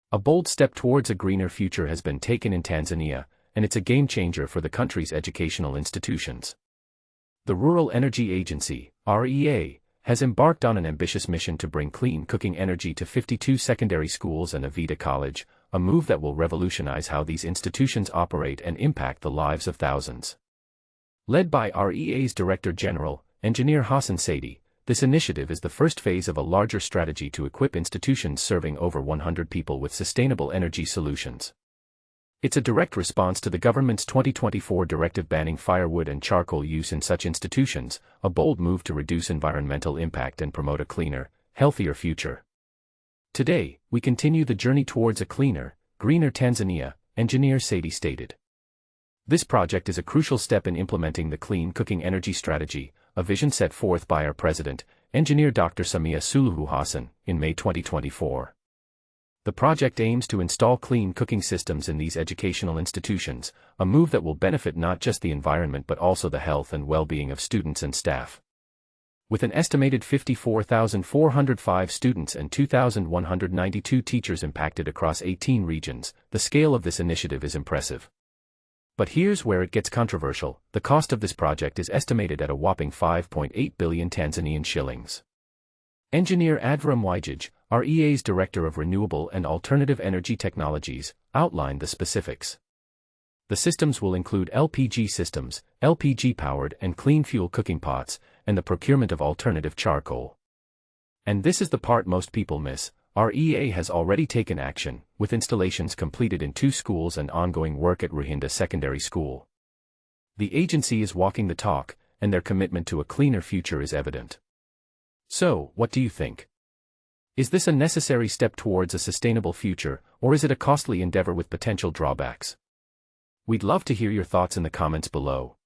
A bold step towards a greener future has been taken in Tanzania, and it's a game-changer for the country's educational institutions. The Rural Energy Agency, REA, has embarked on an ambitious mission to bring clean cooking energy to 52 secondary schools and a VETA college, a move that will revolutionize how these institutions operate and impact the lives of thousands. Led by REA's Director General, Engineer Hassan Saidi, this initiative is the first phase of a larger strategy to equip institutions serving over 100 people with sustainable energy solutions. It's a direct response to the government's 2024 directive banning firewood and charcoal use in such institutions, a bold move to reduce environmental impact and promote a cleaner, healthier future. Today, we continue the journey towards a cleaner, greener Tanzania, Engineer Saidi stated. This project is a crucial step in implementing the clean cooking energy strategy, a vision set forth by our President, Engineer Dr. Samia Suluhu Hassan, in May 2024. The project aims to install clean cooking systems in these educational institutions, a move that will benefit not just the environment but also the health and well-being of students and staff. With an estimated 54,405 students and 2,192 teachers impacted across 18 regions, the scale of this initiative is impressive. But here's where it gets controversial: the cost of this project is estimated at a whopping 5.8 billion Tanzanian shillings. Engineer Adverum Wijage, REA's Director of Renewable and Alternative Energy Technologies, outlined the specifics. The systems will include LPG systems, LPG-powered and clean fuel cooking pots, and the procurement of alternative charcoal. And this is the part most people miss. REA has already taken action, with installations completed in 2 schools and ongoing work at Ruhinda Secondary School. The agency is walking the talk, and their commitment to a cleaner future is evident. So, what do you think? Is this a necessary step towards a sustainable future, or is it a costly endeavor with potential drawbacks? We'd love to hear your thoughts in the comments below.